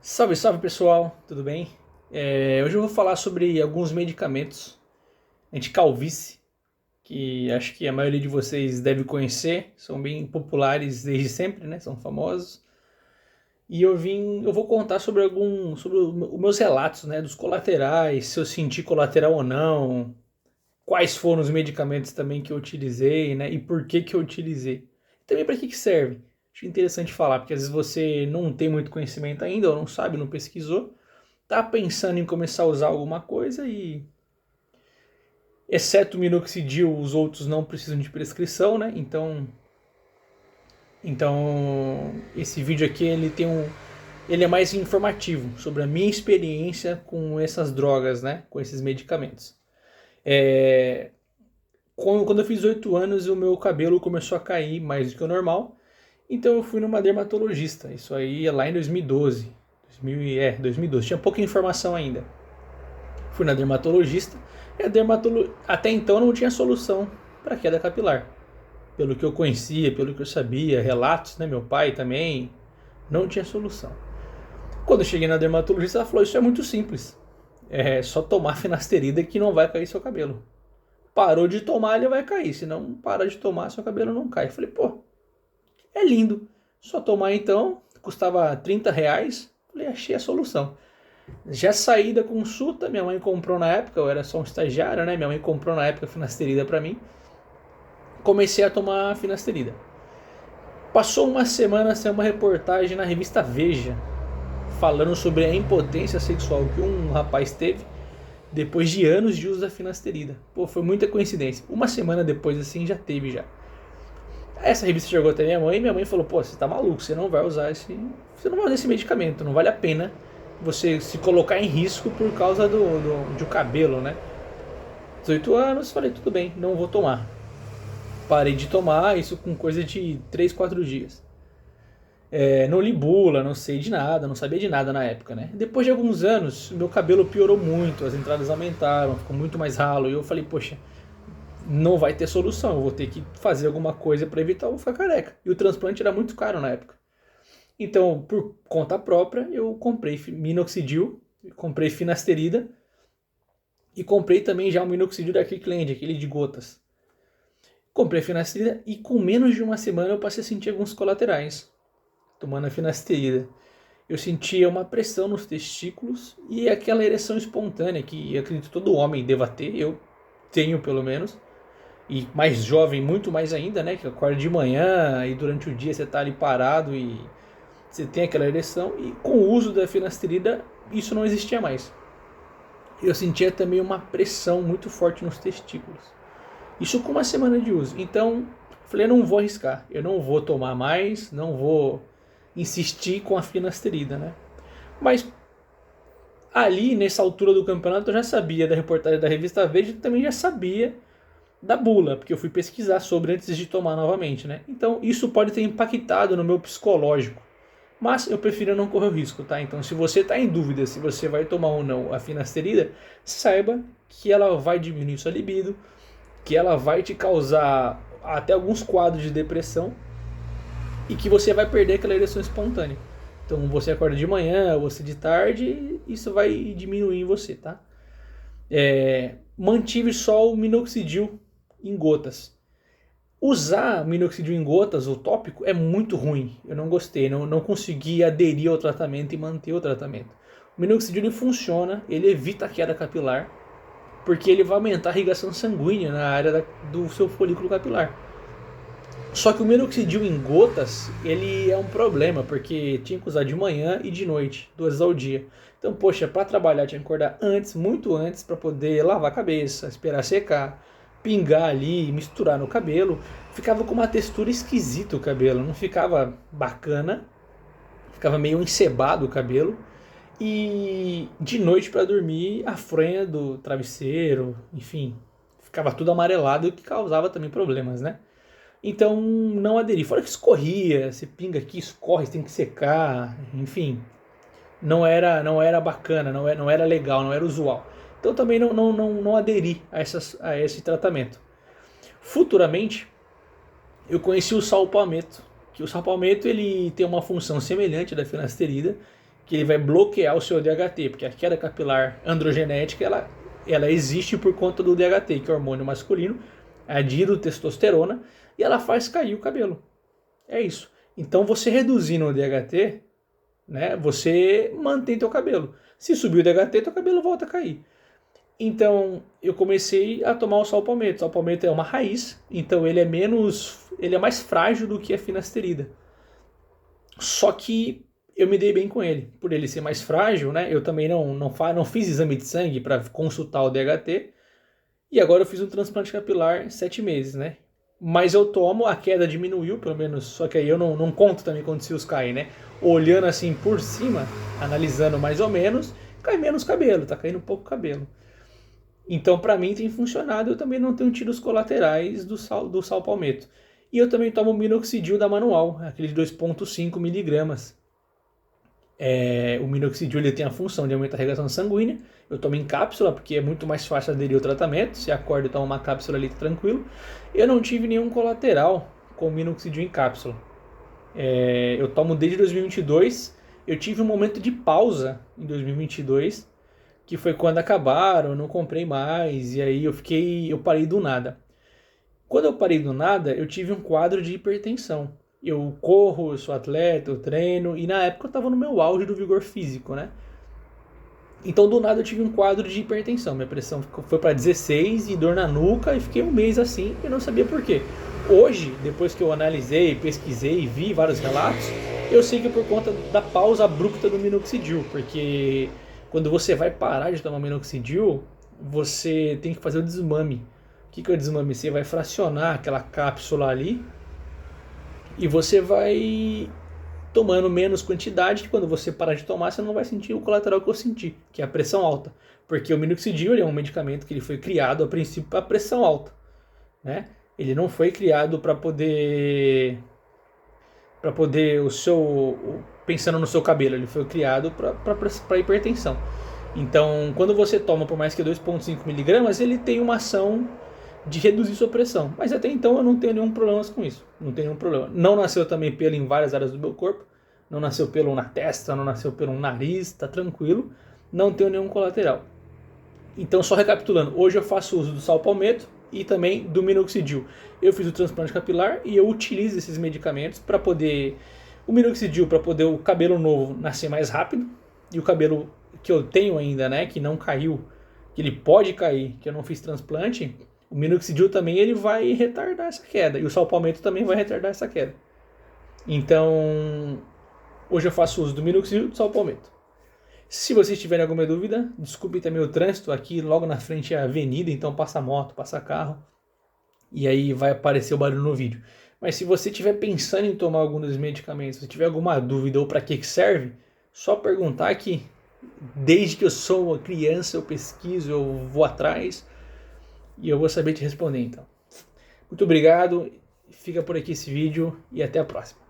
Salve, salve pessoal, tudo bem? Hoje eu vou falar sobre alguns medicamentos anti-calvície, que acho que a maioria de vocês deve conhecer, são bem populares desde sempre, né? São famosos. E eu vou contar sobre os meus relatos, né? Dos colaterais, se eu senti colateral ou não, quais foram os medicamentos também que eu utilizei, né? E por que eu utilizei. E também para que serve. Acho interessante falar, porque às vezes você não tem muito conhecimento ainda, ou não sabe, não pesquisou, tá pensando em começar a usar alguma coisa e, exceto o minoxidil, os outros não precisam de prescrição, né? Então esse vídeo aqui ele é mais informativo sobre a minha experiência com essas drogas, né? Com esses medicamentos. É, quando eu fiz 18 anos, o meu cabelo começou a cair mais do que o normal. Então eu fui numa dermatologista. Isso aí é lá em 2012. 2012. Tinha pouca informação ainda. Fui na dermatologista e até então não tinha solução para queda capilar. Pelo que eu conhecia, pelo que eu sabia, relatos, né, meu pai também, não tinha solução. Quando eu cheguei na dermatologista, ela falou: Isso é muito simples. É só tomar finasterida que não vai cair seu cabelo. Parou de tomar, ele vai cair. Se não para de tomar, seu cabelo não cai. Eu falei: Pô, é lindo. Só tomar então. Custava R$ 30. Falei: Achei a solução. Já saí da consulta, minha mãe comprou na época, eu era só um estagiário, né? Minha mãe comprou na época finasterida pra mim. Comecei a tomar finasterida. Passou uma semana, saiu uma reportagem na revista Veja falando sobre a impotência sexual que um rapaz teve depois de anos de uso da finasterida. Pô, foi muita coincidência. Uma semana depois, assim, já teve já. Essa revista chegou até minha mãe e minha mãe falou: Pô, você tá maluco, você não vai usar esse medicamento, não vale a pena você se colocar em risco por causa de um cabelo, né? 18 anos, falei: Tudo bem, não vou tomar. Parei de tomar, isso com coisa de 3, 4 dias. Não li bula, não sei de nada, não sabia de nada na época, né? Depois de alguns anos, meu cabelo piorou muito, as entradas aumentaram, ficou muito mais ralo. E eu falei: Poxa, não vai ter solução, eu vou ter que fazer alguma coisa para evitar eu ficar careca. E o transplante era muito caro na época. Então, por conta própria, eu comprei minoxidil, comprei finasterida e comprei também já o minoxidil da Kirkland, aquele de gotas. Comprei a finasterida e com menos de uma semana eu passei a sentir alguns colaterais tomando a finasterida. Eu sentia uma pressão nos testículos e aquela ereção espontânea que eu acredito todo homem deva ter, eu tenho pelo menos. E mais jovem, muito mais ainda, né? Que acorda de manhã e durante o dia você tá ali parado e você tem aquela ereção. E com o uso da finasterida, isso não existia mais. Eu sentia também uma pressão muito forte nos testículos. Isso com uma semana de uso. Então, falei: Eu não vou arriscar. Eu não vou tomar mais, não vou insistir com a finasterida, né? Mas ali, nessa altura do campeonato, eu já sabia da reportagem da revista Veja e também já sabia da bula, porque eu fui pesquisar sobre antes de tomar novamente, né? Então isso pode ter impactado no meu psicológico, mas eu prefiro não correr o risco, tá? Então se você está em dúvida se você vai tomar ou não a finasterida, saiba que ela vai diminuir sua libido, que ela vai te causar até alguns quadros de depressão e que você vai perder aquela ereção espontânea. Então você acorda de manhã, você de tarde, isso vai diminuir em você, tá? Mantive só o minoxidil em gotas. Usar minoxidil em gotas, o tópico, é muito ruim. Eu não gostei, não consegui aderir ao tratamento e manter o tratamento. O minoxidil ele funciona, ele evita a queda capilar, porque ele vai aumentar a irrigação sanguínea na área do seu folículo capilar. Só que o minoxidil em gotas, ele é um problema, porque tinha que usar de manhã e de noite, 2 ao dia. Então, poxa, para trabalhar tinha que acordar antes, muito antes, para poder lavar a cabeça, esperar secar, pingar ali, misturar no cabelo. Ficava com uma textura esquisita o cabelo, não ficava bacana, ficava meio encebado o cabelo. E de noite para dormir, a fronha do travesseiro, enfim, ficava tudo amarelado, o que causava também problemas, né? Então não aderi. Fora que escorria, você pinga aqui, escorre, você tem que secar, enfim. Não era bacana, não era legal, não era usual. Então também não aderi a esse tratamento. Futuramente, eu conheci o sal palmeto. Que o sal palmeto ele tem uma função semelhante da finasterida, que ele vai bloquear o seu DHT, porque a queda capilar androgenética ela existe por conta do DHT, que é o hormônio masculino, a dihidrotestosterona, e ela faz cair o cabelo. É isso. Então você reduzindo o DHT, né, você mantém teu cabelo. Se subir o DHT, teu cabelo volta a cair. Então eu comecei a tomar o salpalmeto. O salpalmeto é uma raiz, então ele é mais frágil do que a finasterida. Só que eu me dei bem com ele. Por ele ser mais frágil, né? Eu também não fiz exame de sangue para consultar o DHT. E agora eu fiz um transplante capilar 7 meses, né? Mas eu tomo, a queda diminuiu, pelo menos. Só que aí eu não conto também quando os fios caem, né? Olhando assim por cima, analisando mais ou menos, cai menos cabelo, tá caindo pouco cabelo. Então pra mim tem funcionado, eu também não tenho tido os colaterais do salpalmeto. E eu também tomo o minoxidil da Manual, aquele de 2,5 miligramas. O minoxidil ele tem a função de aumentar a irrigação sanguínea. Eu tomo em cápsula porque é muito mais fácil aderir ao tratamento. Se acorda e toma uma cápsula ali, tá tranquilo. Eu não tive nenhum colateral com o minoxidil em cápsula. Eu tomo desde 2022. Eu tive um momento de pausa em 2022, que foi quando acabaram, eu não comprei mais, e aí eu parei do nada. Quando eu parei do nada, eu tive um quadro de hipertensão. Eu corro, eu sou atleta, eu treino, e na época eu estava no meu auge do vigor físico, né? Então do nada eu tive um quadro de hipertensão. Minha pressão foi para 16 e dor na nuca, e fiquei um mês assim e não sabia por quê. Hoje, depois que eu analisei, pesquisei e vi vários relatos, eu sei que é por conta da pausa abrupta do minoxidil, porque quando você vai parar de tomar minoxidil, você tem que fazer o desmame. O que é o desmame? Você vai fracionar aquela cápsula ali e você vai tomando menos quantidade, que quando você parar de tomar, você não vai sentir o colateral que eu senti, que é a pressão alta. Porque o minoxidil ele é um medicamento que ele foi criado a princípio para pressão alta, né? Ele não foi criado para poder pensando no seu cabelo, ele foi criado para hipertensão. Então, quando você toma por mais que 2,5 miligramas, ele tem uma ação de reduzir sua pressão. Mas até então eu não tenho nenhum problema com isso. Não tenho nenhum problema. Não nasceu também pelo em várias áreas do meu corpo. Não nasceu pelo na testa, não nasceu pelo nariz, tá tranquilo. Não tenho nenhum colateral. Então, só recapitulando, hoje eu faço uso do salpalmeto e também do minoxidil. Eu fiz o transplante capilar e eu utilizo esses medicamentos para poder... O minoxidil para poder o cabelo novo nascer mais rápido, e o cabelo que eu tenho ainda, né, que não caiu, que ele pode cair, que eu não fiz transplante, o minoxidil também ele vai retardar essa queda, e o salpalmeto também vai retardar essa queda. Então, hoje eu faço uso do minoxidil e do salpalmeto. Se vocês tiverem alguma dúvida, desculpe também o trânsito, aqui logo na frente é a avenida, então passa moto, passa carro, e aí vai aparecer o barulho no vídeo. Mas se você estiver pensando em tomar algum dos medicamentos, se tiver alguma dúvida ou para que serve, só perguntar que desde que eu sou uma criança eu pesquiso, eu vou atrás e eu vou saber te responder então. Muito obrigado, fica por aqui esse vídeo e até a próxima.